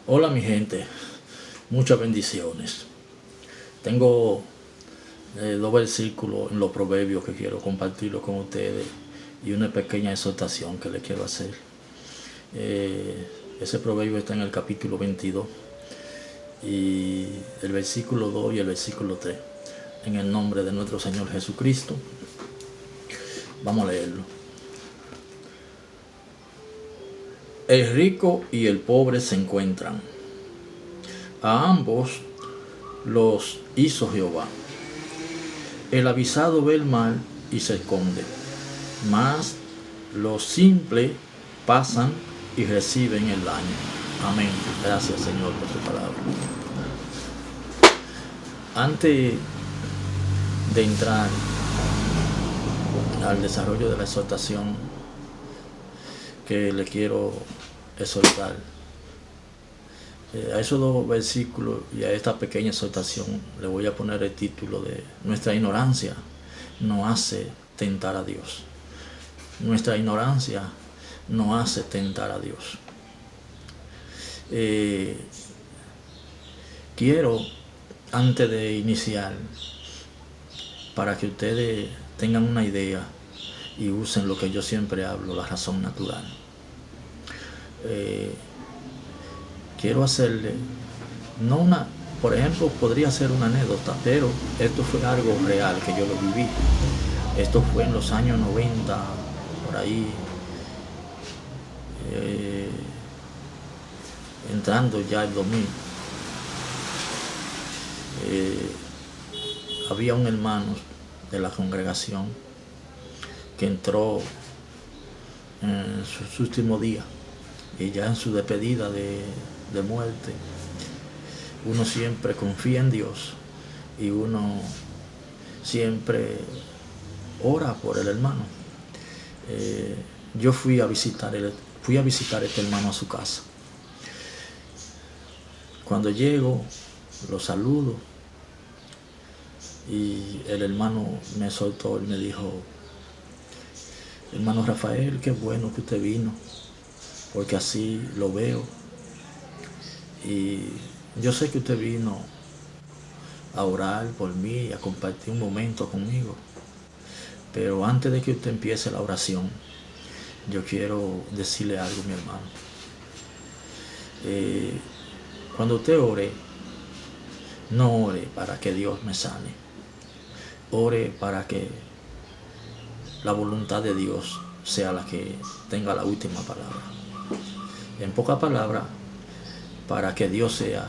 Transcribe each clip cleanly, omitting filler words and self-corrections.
Hola mi gente, muchas bendiciones. Tengo dos versículos en los proverbios que quiero compartirlo con ustedes y una pequeña exhortación que les quiero hacer. Ese proverbio está en el capítulo 22 y el versículo 2 y el versículo 3. En el nombre de nuestro Señor Jesucristo, vamos a leerlo. El rico y el pobre se encuentran. A ambos los hizo Jehová. El avisado ve el mal y se esconde, mas los simples pasan y reciben el daño. Amén. Gracias, Señor, por tu palabra. Antes de entrar al desarrollo de la exhortación que le quiero exhortar, a esos dos versículos y a esta pequeña exhortación le voy a poner el título de Nuestra ignorancia no hace tentar a Dios. Nuestra ignorancia no hace tentar a Dios. Quiero, antes de iniciar, para que ustedes tengan una idea y usen lo que yo siempre hablo, la razón natural. Quiero hacerle, no una, por ejemplo, podría ser una anécdota, pero esto fue algo real que yo lo viví. Esto fue en los años 90, por ahí, entrando ya el 2000. Había un hermano de la congregación que entró en su último día y ya en su despedida de muerte. Uno siempre confía en Dios y uno siempre ora por el hermano. Yo fui a visitar a este hermano a su casa. Cuando llego, lo saludo y el hermano me soltó y me dijo: hermano Rafael, qué bueno que usted vino, porque así lo veo y yo sé que usted vino a orar por mí, a compartir un momento conmigo, pero antes de que usted empiece la oración, yo quiero decirle algo, mi hermano. Cuando usted ore, no ore para que Dios me sane, ore para que la voluntad de Dios sea la que tenga la última palabra. En pocas palabras, para que Dios sea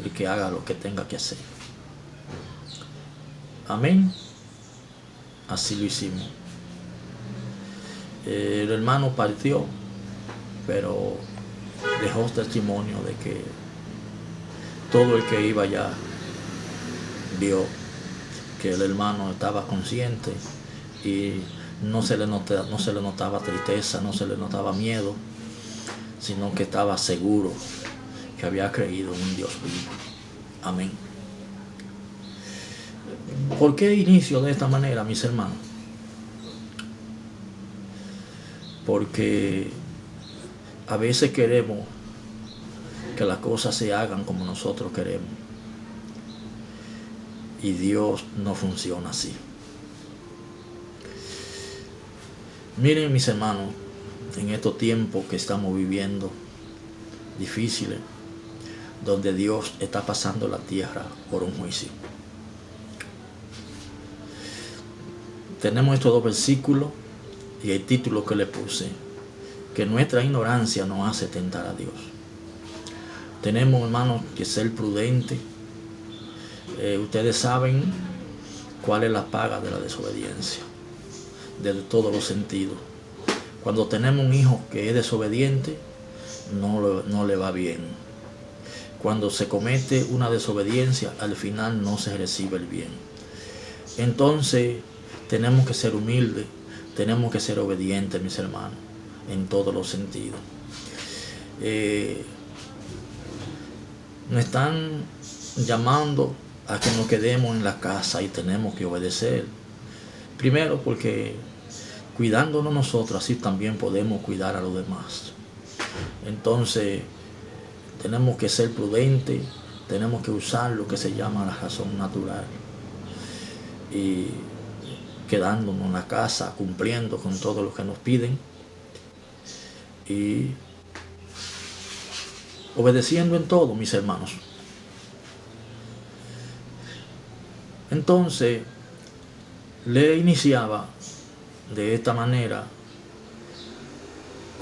el que haga lo que tenga que hacer. Amén. Así lo hicimos. El hermano partió, pero dejó testimonio de que todo el que iba allá vio que el hermano estaba consciente y no se le notaba tristeza, no se le notaba miedo, sino que estaba seguro que había creído en un Dios vivo. Amén. ¿Por qué inicio de esta manera, mis hermanos? Porque a veces queremos que las cosas se hagan como nosotros queremos y Dios no funciona así. Miren, mis hermanos, en estos tiempos que estamos viviendo difíciles, donde Dios está pasando la tierra por un juicio, tenemos estos dos versículos y el título que le puse, que nuestra ignorancia nos hace tentar a Dios. Tenemos, hermanos, que ser prudentes. Ustedes saben cuál es la paga de la desobediencia, de todos los sentidos. Cuando tenemos un hijo que es desobediente, no le va bien. Cuando se comete una desobediencia, al final no se recibe el bien. Entonces, tenemos que ser humildes, tenemos que ser obedientes, mis hermanos, en todos los sentidos. Nos están llamando a que nos quedemos en la casa y tenemos que obedecer. Primero porque cuidándonos nosotros, así también podemos cuidar a los demás. Entonces, tenemos que ser prudentes, tenemos que usar lo que se llama la razón natural. Y quedándonos en la casa, cumpliendo con todo lo que nos piden y obedeciendo en todo, mis hermanos. Entonces, le iniciaba de esta manera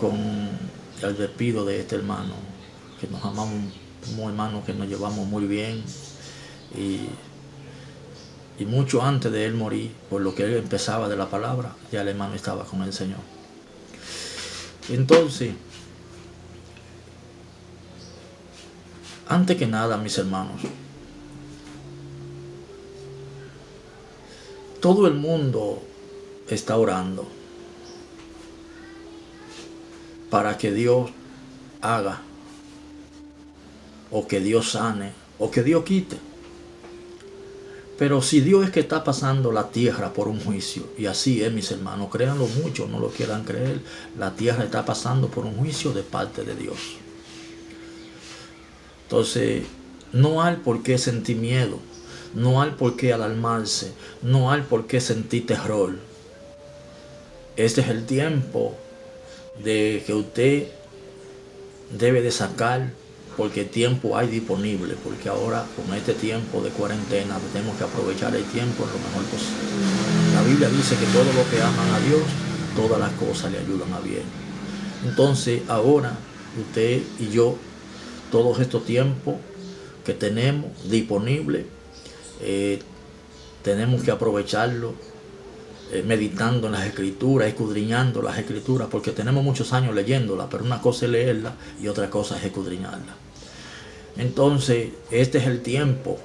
con el despido de este hermano, que nos amamos como hermanos, que nos llevamos muy bien, y mucho antes de él morir, por lo que él empezaba de la palabra, ya el hermano estaba con el Señor. Entonces, antes que nada, mis hermanos, todo el mundo está orando para que Dios haga, o que Dios sane, o que Dios quite. Pero si Dios es que está pasando la tierra por un juicio, y así es, mis hermanos, créanlo mucho, no lo quieran creer, la tierra está pasando por un juicio de parte de Dios. Entonces, no hay por qué sentir miedo, no hay por qué alarmarse, no hay por qué sentir terror. Este es el tiempo de que usted debe de sacar, porque tiempo hay disponible, porque ahora con este tiempo de cuarentena tenemos que aprovechar el tiempo lo mejor posible. La Biblia dice que todo lo que aman a Dios, todas las cosas le ayudan a bien. Entonces ahora usted y yo, todos estos tiempos que tenemos disponibles, tenemos que aprovecharlo, meditando en las escrituras, escudriñando las escrituras, porque tenemos muchos años leyéndolas, pero una cosa es leerla y otra cosa es escudriñarla. Entonces, este es el tiempo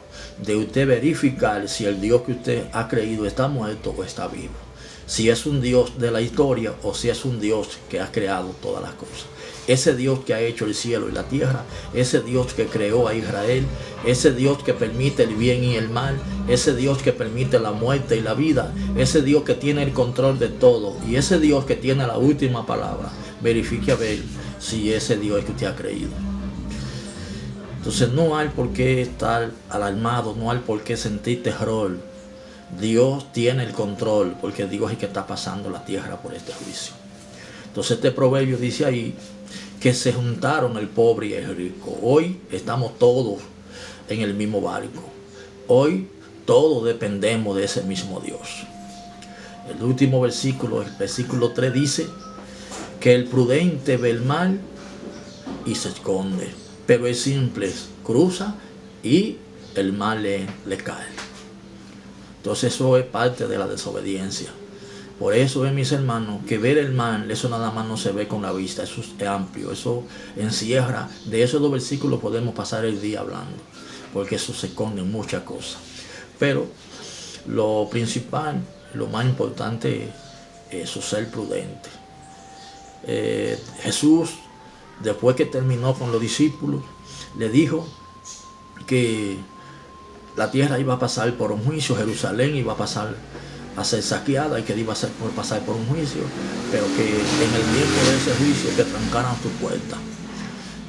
de usted verificar si el Dios que usted ha creído está muerto o está vivo. Si es un Dios de la historia o si es un Dios que ha creado todas las cosas. Ese Dios que ha hecho el cielo y la tierra, ese Dios que creó a Israel, ese Dios que permite el bien y el mal, ese Dios que permite la muerte y la vida, ese Dios que tiene el control de todo y ese Dios que tiene la última palabra. Verifique a ver si ese Dios es que usted ha creído. Entonces no hay por qué estar alarmado, no hay por qué sentir terror. Dios tiene el control, porque Dios es el que está pasando la tierra por este juicio. Entonces este proverbio dice ahí que se juntaron el pobre y el rico. Hoy estamos todos en el mismo barco. Hoy todos dependemos de ese mismo Dios. El último versículo, el versículo 3 dice que el prudente ve el mal y se esconde, pero el simple cruza y el mal le cae. Entonces eso es parte de la desobediencia. Por eso, mis hermanos, que ver el mal, eso nada más no se ve con la vista, eso es amplio, eso encierra. De esos dos versículos podemos pasar el día hablando, porque eso se esconde en muchas cosas. Pero lo principal, lo más importante es eso, ser prudente. Jesús, después que terminó con los discípulos, le dijo que la tierra iba a pasar por un juicio, Jerusalén iba a pasar a ser saqueada y que iba a pasar por un juicio, pero que en el tiempo de ese juicio que trancaran sus puertas,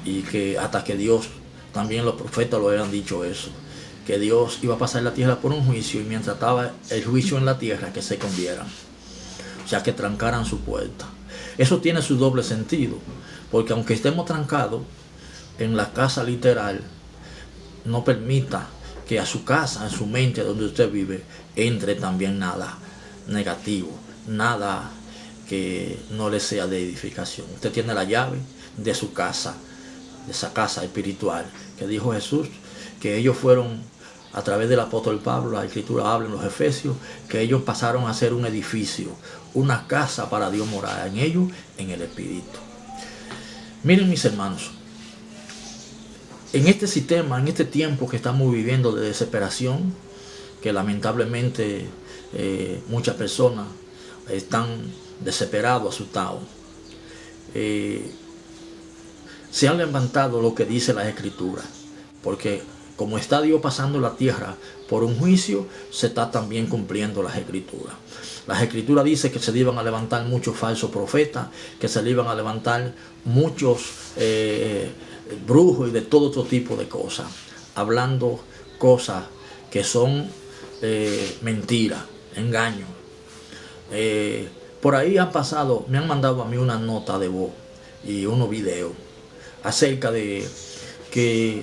y que hasta que Dios, también los profetas lo habían dicho eso, que Dios iba a pasar la tierra por un juicio y mientras estaba el juicio en la tierra que se escondieran, o sea que trancaran su puerta. Eso tiene su doble sentido, porque aunque estemos trancados en la casa literal, no permita que a su casa, en su mente donde usted vive, entre también nada negativo, nada que no le sea de edificación. Usted tiene la llave de su casa, de esa casa espiritual, que dijo Jesús, que ellos fueron, a través del apóstol Pablo, la escritura habla en los Efesios, que ellos pasaron a ser un edificio, una casa para Dios morar en ellos, en el Espíritu. Miren, mis hermanos, en este sistema, en este tiempo que estamos viviendo de desesperación, que lamentablemente muchas personas están desesperados, asustados, se han levantado lo que dice la Escritura, porque como está Dios pasando la tierra por un juicio, se está también cumpliendo las Escrituras. Las Escrituras dicen que se le iban a levantar muchos falsos profetas, que se le iban a levantar muchos brujos y de todo otro tipo de cosas, hablando cosas que son mentiras, engaños. Por ahí me han mandado a mí una nota de voz y unos videos acerca de que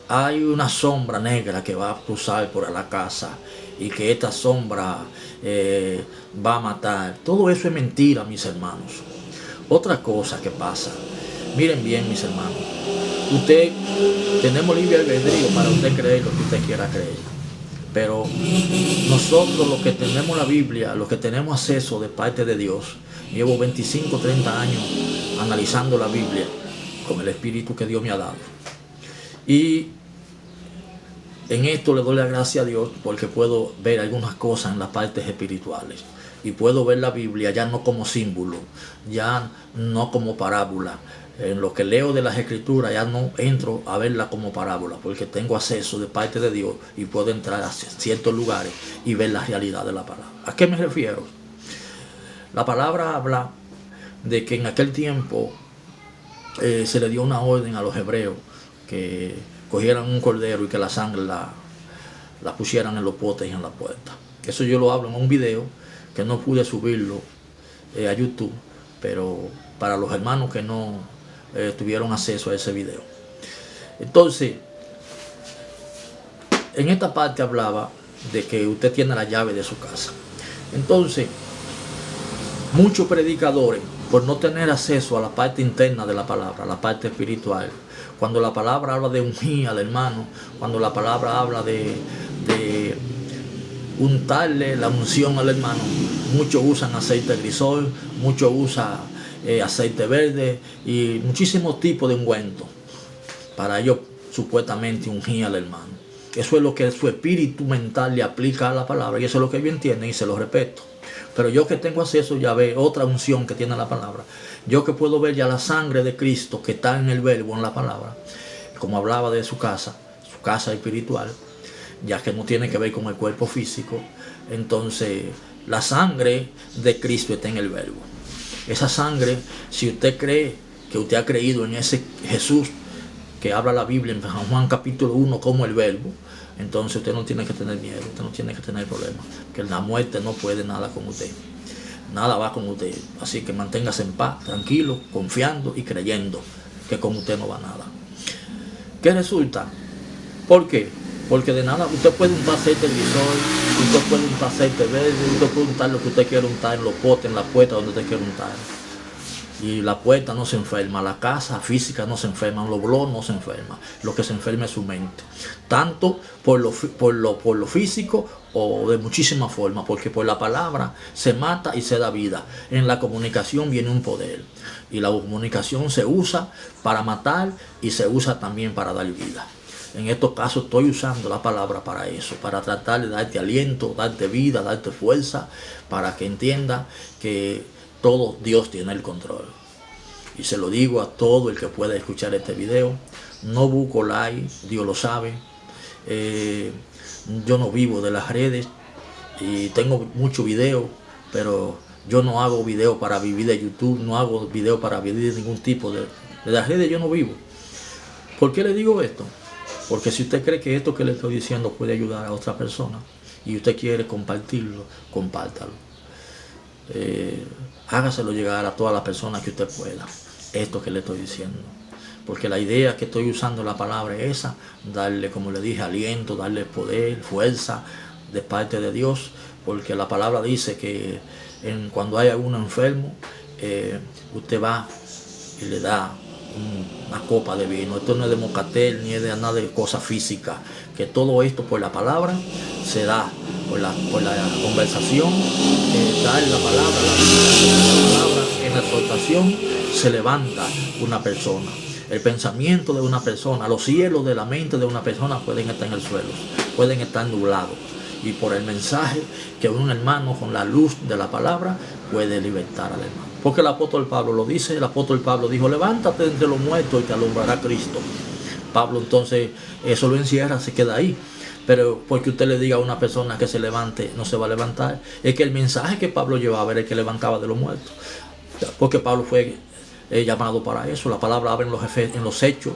hay una sombra negra que va a cruzar por la casa y que esta sombra va a matar. Todo eso es mentira, mis hermanos. Otra cosa que pasa, miren bien, mis hermanos, tenemos libre albedrío para usted creer lo que usted quiera creer, pero nosotros los que tenemos la Biblia, los que tenemos acceso de parte de Dios, llevo 25, 30 años analizando la Biblia con el espíritu que Dios me ha dado, y en esto le doy la gracia a Dios porque puedo ver algunas cosas en las partes espirituales y puedo ver la Biblia ya no como símbolo, ya no como parábola. En lo que leo de las escrituras ya no entro a verla como parábola porque tengo acceso de parte de Dios y puedo entrar a ciertos lugares y ver la realidad de la palabra. ¿A qué me refiero? La palabra habla de que en aquel tiempo se le dio una orden a los hebreos que cogieran un cordero y que la sangre la pusieran en los potes y en la puerta. Eso yo lo hablo en un video que no pude subirlo a YouTube, pero para los hermanos que no tuvieron acceso a ese video. Entonces, en esta parte hablaba de que usted tiene la llave de su casa. Entonces, muchos predicadores, por no tener acceso a la parte interna de la palabra, la parte espiritual, cuando la palabra habla de ungir al hermano, cuando la palabra habla de untarle la unción al hermano, muchos usan aceite grisol, muchos usan aceite verde y muchísimos tipos de ungüentos para ellos supuestamente ungir al hermano. Eso es lo que su espíritu mental le aplica a la palabra y eso es lo que ellos entienden y se lo respeto. Pero yo que tengo acceso ya ve otra unción que tiene la palabra, yo que puedo ver ya la sangre de Cristo que está en el verbo, en la palabra, como hablaba de su casa espiritual, ya que no tiene que ver con el cuerpo físico. Entonces la sangre de Cristo está en el verbo. Esa sangre, si usted cree que usted ha creído en ese Jesús que habla la Biblia en Juan capítulo 1 como el verbo, entonces usted no tiene que tener miedo, usted no tiene que tener problemas, que la muerte no puede nada con usted, nada va con usted. Así que manténgase en paz, tranquilo, confiando y creyendo que con usted no va nada. ¿Qué resulta? ¿Por qué? Porque de nada, usted puede untar aceite grisol, usted puede untar aceite verde, usted puede untar lo que usted quiera untar en los potes, en la puerta donde usted quiera untar. Y la puerta no se enferma, la casa física no se enferma, los blogs no se enferma. Lo que se enferma es su mente. Tanto por lo físico o de muchísimas formas, porque por la palabra se mata y se da vida. En la comunicación viene un poder. Y la comunicación se usa para matar y se usa también para dar vida. En estos casos estoy usando la palabra para eso, para tratar de darte aliento, darte vida, darte fuerza, para que entienda que todo Dios tiene el control. Y se lo digo a todo el que pueda escuchar este video. No busco like, Dios lo sabe. Yo no vivo de las redes y tengo muchos videos, pero yo no hago video para vivir de YouTube, no hago video para vivir de ningún tipo de las redes, yo no vivo. ¿Por qué le digo esto? Porque si usted cree que esto que le estoy diciendo puede ayudar a otra persona y usted quiere compartirlo, compártalo. Hágaselo llegar a todas las personas que usted pueda, esto que le estoy diciendo. Porque la idea que estoy usando la palabra es esa, darle, como le dije, aliento, darle poder, fuerza de parte de Dios. Porque la palabra dice que cuando hay alguno enfermo, usted va y le da una copa de vino. Esto no es de mocatel ni es de nada de cosas físicas, que todo esto por la palabra se da, por la conversación, dar la palabra, en la exhortación se levanta una persona. El pensamiento de una persona, los cielos de la mente de una persona pueden estar en el suelo, pueden estar nublados, y por el mensaje que un hermano con la luz de la palabra puede libertar al hermano. Porque el apóstol Pablo lo dice, el apóstol Pablo dijo, levántate entre los muertos y te alumbrará Cristo. Pablo entonces eso lo encierra, se queda ahí. Pero porque usted le diga a una persona que se levante, no se va a levantar. Es que el mensaje que Pablo llevaba era el que levantaba de los muertos. Porque Pablo fue llamado para eso. La palabra habla en los Hechos,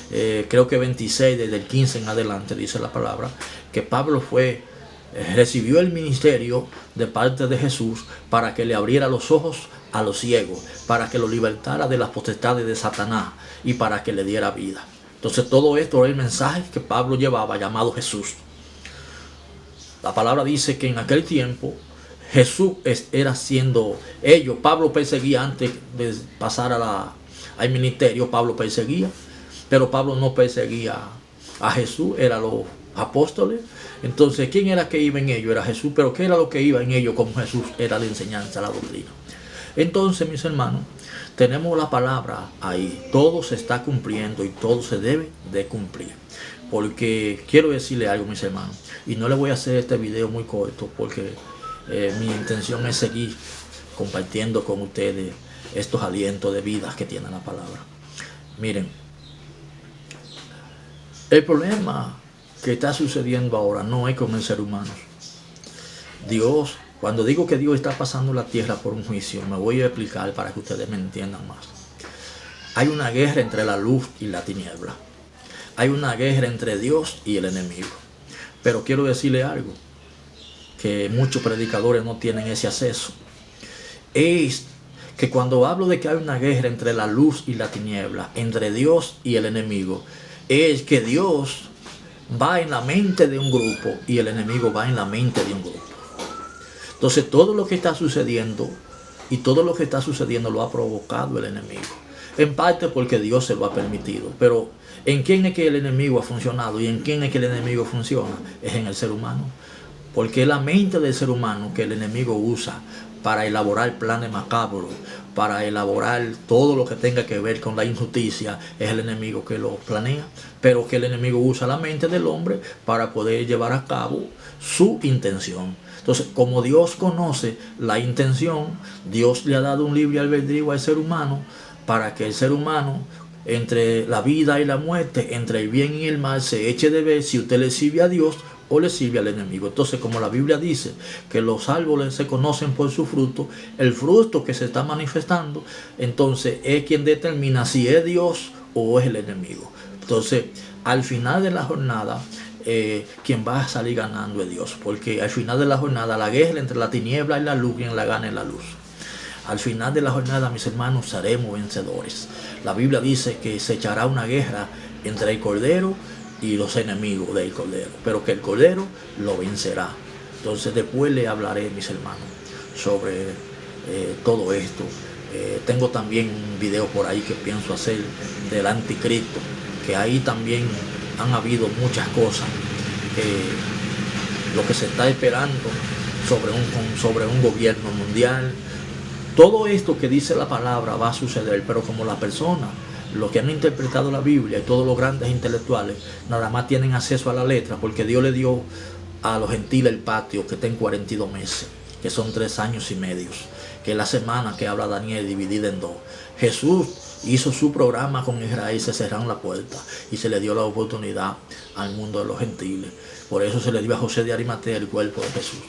creo que 26, desde el 15 en adelante, dice la palabra, que Pablo recibió el ministerio de parte de Jesús para que le abriera los ojos a los ciegos, para que lo libertara de las potestades de Satanás y para que le diera vida. Entonces todo esto era el mensaje que Pablo llevaba, llamado Jesús. La palabra dice que en aquel tiempo Jesús era siendo ellos. Pablo perseguía antes de pasar al ministerio. Pablo perseguía, pero Pablo no perseguía a Jesús, eran los apóstoles. Entonces, ¿quién era que iba en ellos? Era Jesús, pero ¿qué era lo que iba en ellos como Jesús? Era la enseñanza, la doctrina. Entonces, mis hermanos, tenemos la palabra ahí. Todo se está cumpliendo y todo se debe de cumplir. Porque quiero decirle algo, mis hermanos, y no le voy a hacer este video muy corto porque mi intención es seguir compartiendo con ustedes estos alientos de vida que tiene la palabra. Miren, el problema que está sucediendo ahora no es con el ser humano. Dios, cuando digo que Dios está pasando la tierra por un juicio, me voy a explicar para que ustedes me entiendan más. Hay una guerra entre la luz y la tiniebla. Hay una guerra entre Dios y el enemigo. Pero quiero decirle algo, que muchos predicadores no tienen ese acceso. Es que cuando hablo de que hay una guerra entre la luz y la tiniebla, entre Dios y el enemigo, es que Dios va en la mente de un grupo y el enemigo va en la mente de un grupo. Entonces todo lo que está sucediendo y todo lo que está sucediendo lo ha provocado el enemigo. En parte porque Dios se lo ha permitido. Pero ¿en quién es que el enemigo ha funcionado y en quién es que el enemigo funciona? Es en el ser humano. Porque es la mente del ser humano que el enemigo usa para elaborar planes macabros, para elaborar todo lo que tenga que ver con la injusticia. Es el enemigo que lo planea, pero que el enemigo usa la mente del hombre para poder llevar a cabo su intención. Entonces, como Dios conoce la intención, Dios le ha dado un libre albedrío al ser humano para que el ser humano, entre la vida y la muerte, entre el bien y el mal, se eche de ver si usted le sirve a Dios o le sirve al enemigo. Entonces, como la Biblia dice que los árboles se conocen por su fruto, el fruto que se está manifestando, entonces es quien determina si es Dios o es el enemigo. Entonces, al final de la jornada, quien va a salir ganando es Dios, porque al final de la jornada la guerra entre la tiniebla y la luz, quien la gana es la luz. Al final de la jornada, mis hermanos, seremos vencedores. La Biblia dice que se echará una guerra entre el Cordero y los enemigos del Cordero, pero que el Cordero lo vencerá. Entonces después le hablaré, mis hermanos, sobre todo esto. Tengo también un video por ahí que pienso hacer del anticristo, que ahí también han habido muchas cosas, lo que se está esperando sobre un gobierno mundial. Todo esto que dice la palabra va a suceder, pero como la persona, los que han interpretado la Biblia y todos los grandes intelectuales, nada más tienen acceso a la letra, porque Dios le dio a los gentiles el patio que está en 42 meses, que son 3 años y medio, que es la semana que habla Daniel dividida en 2. Jesús hizo su programa con Israel, se cerraron la puerta y se le dio la oportunidad al mundo de los gentiles. Por eso se le dio a José de Arimatea el cuerpo de Jesús.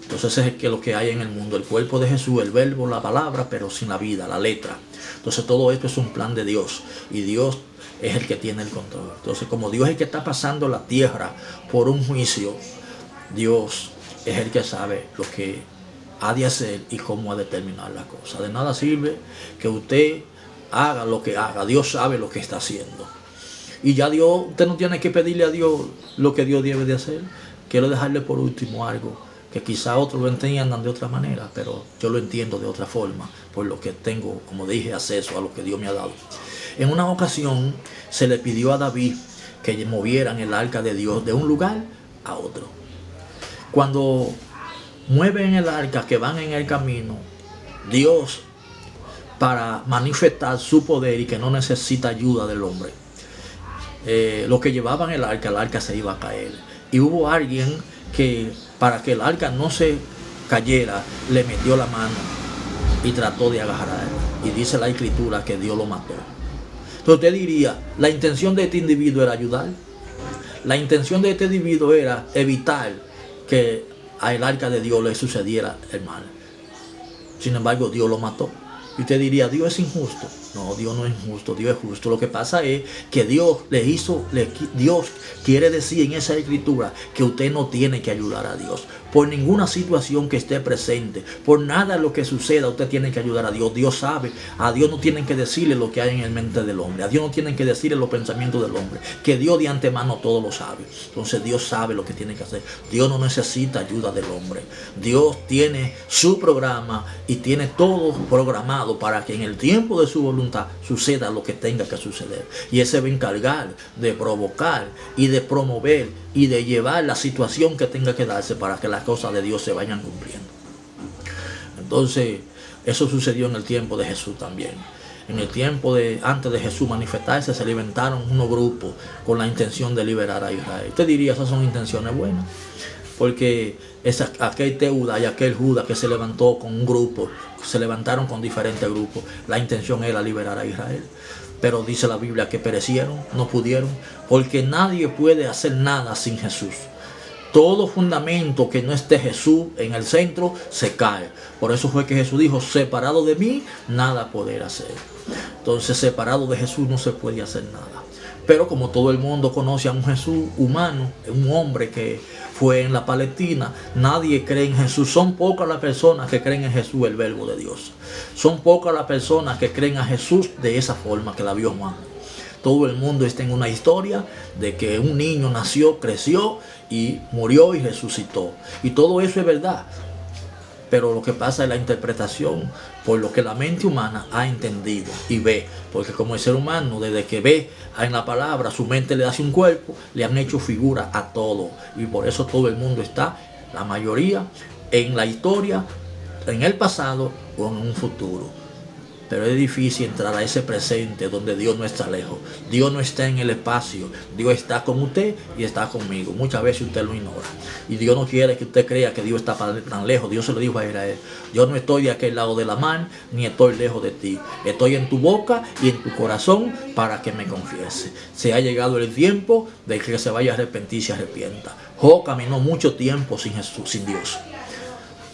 Entonces es lo que hay en el mundo, el cuerpo de Jesús, el verbo, la palabra, pero sin la vida, la letra. Entonces todo esto es un plan de Dios y Dios es el que tiene el control. Entonces como Dios es el que está pasando la tierra por un juicio, Dios es el que sabe lo que ha de hacer y cómo ha de terminar la cosa. De nada sirve que usted haga lo que haga, Dios sabe lo que está haciendo. Y ya Dios, usted no tiene que pedirle a Dios lo que Dios debe de hacer. Quiero dejarle por último algo que quizá otros lo entiendan de otra manera, pero yo lo entiendo de otra forma, por lo que tengo, como dije, acceso a lo que Dios me ha dado. En una ocasión se le pidió a David que movieran el arca de Dios de un lugar a otro. Cuando mueven el arca, que van en el camino, Dios, para manifestar su poder y que no necesita ayuda del hombre, los que llevaban el arca se iba a caer. Y hubo alguien que, para que el arca no se cayera, le metió la mano y trató de agarrar. Y dice la escritura que Dios lo mató. Entonces usted diría, la intención de este individuo era ayudar. La intención de este individuo era evitar que al arca de Dios le sucediera el mal. Sin embargo, Dios lo mató. Y usted diría, Dios es injusto. No, Dios no es injusto, Dios es justo. Lo que pasa es que Dios Dios quiere decir en esa escritura que usted no tiene que ayudar a Dios. Por ninguna situación que esté presente, por nada lo que suceda, usted tiene que ayudar a Dios. Dios sabe, a Dios no tienen que decirle lo que hay en el mente del hombre, a Dios no tienen que decirle los pensamientos del hombre, que Dios de antemano todo lo sabe. Entonces Dios sabe lo que tiene que hacer. Dios no necesita ayuda del hombre. Dios tiene su programa y tiene todo programado para que en el tiempo de su voluntad suceda lo que tenga que suceder. Y Él se va a encargar de provocar y de promover y de llevar la situación que tenga que darse para que las cosas de Dios se vayan cumpliendo. Entonces, eso sucedió en el tiempo de Jesús también. En el tiempo antes de Jesús manifestarse, se levantaron unos grupos con la intención de liberar a Israel. Usted diría, esas son intenciones buenas, porque aquel Teuda y aquel Judas que se levantó con un grupo, se levantaron con diferentes grupos, la intención era liberar a Israel. Pero dice la Biblia que perecieron, no pudieron, porque nadie puede hacer nada sin Jesús. Todo fundamento que no esté Jesús en el centro se cae. Por eso fue que Jesús dijo, separado de mí, nada poder hacer. Entonces, separado de Jesús no se puede hacer nada. Pero como todo el mundo conoce a un Jesús humano, un hombre que fue en la Palestina, nadie cree en Jesús. Son pocas las personas que creen en Jesús, el verbo de Dios. Son pocas las personas que creen a Jesús de esa forma que la vio Juan. Todo el mundo está en una historia de que un niño nació, creció y murió y resucitó. Y todo eso es verdad. Pero lo que pasa es la interpretación por lo que la mente humana ha entendido y ve. Porque como el ser humano, desde que ve en la palabra, su mente le hace un cuerpo, le han hecho figura a todo. Y por eso todo el mundo está, la mayoría, en la historia, en el pasado o en un futuro. Pero es difícil entrar a ese presente donde Dios no está lejos. Dios no está en el espacio. Dios está con usted y está conmigo. Muchas veces usted lo ignora. Y Dios no quiere que usted crea que Dios está tan lejos. Dios se lo dijo a Israel. Yo no estoy de aquel lado de la mar, ni estoy lejos de ti. Estoy en tu boca y en tu corazón para que me confiese. Se ha llegado el tiempo de que se vaya a arrepentir y se arrepienta. Job caminó mucho tiempo sin Jesús, sin Dios.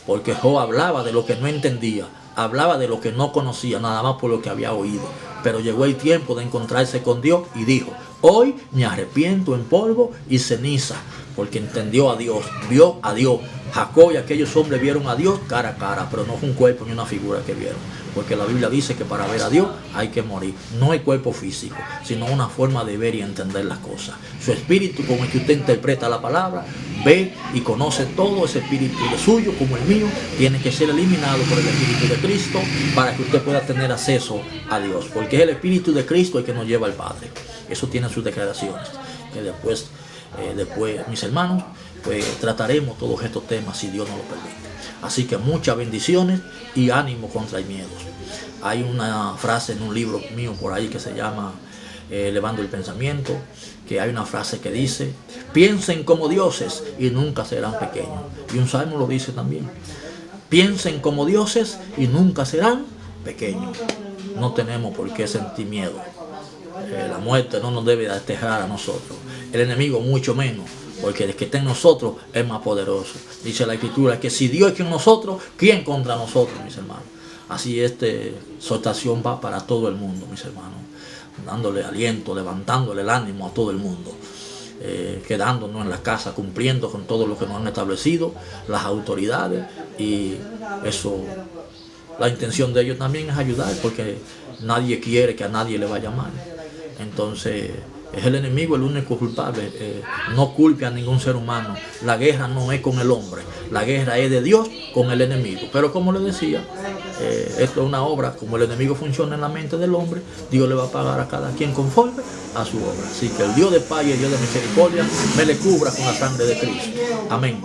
Porque Job hablaba de lo que no entendía. Hablaba de lo que no conocía, nada más por lo que había oído. Pero llegó el tiempo de encontrarse con Dios y dijo, hoy me arrepiento en polvo y ceniza, porque entendió a Dios, vio a Dios. Jacob y aquellos hombres vieron a Dios cara a cara, pero no fue un cuerpo ni una figura que vieron. Porque la Biblia dice que para ver a Dios hay que morir. No hay cuerpo físico, sino una forma de ver y entender las cosas. Su espíritu con el que usted interpreta la palabra, ve y conoce todo. Ese espíritu suyo como el mío tiene que ser eliminado por el Espíritu de Cristo para que usted pueda tener acceso a Dios. Porque es el Espíritu de Cristo el que nos lleva al Padre. Eso tiene sus declaraciones. Que después, mis hermanos, pues trataremos todos estos temas si Dios nos lo permite. Así que muchas bendiciones y ánimo contra el miedo. Hay una frase en un libro mío por ahí que se llama Elevando el Pensamiento, que hay una frase que dice, piensen como dioses y nunca serán pequeños. Y un salmo lo dice también, piensen como dioses y nunca serán pequeños. No tenemos por qué sentir miedo. La muerte no nos debe aterrar a nosotros. El enemigo mucho menos. Porque el que está en nosotros es más poderoso. Dice la Escritura que si Dios es con nosotros, ¿quién contra nosotros, mis hermanos? Así esta exhortación va para todo el mundo, mis hermanos. Dándole aliento, levantándole el ánimo a todo el mundo. Quedándonos en la casa, cumpliendo con todo lo que nos han establecido las autoridades. Y eso, la intención de ellos también es ayudar, porque nadie quiere que a nadie le vaya mal. Entonces, es el enemigo el único culpable. No culpe a ningún ser humano. La guerra no es con el hombre. La guerra es de Dios con el enemigo. Pero como le decía, esto es una obra. Como el enemigo funciona en la mente del hombre, Dios le va a pagar a cada quien conforme a su obra. Así que el Dios de paz y el Dios de misericordia me le cubra con la sangre de Cristo. Amén.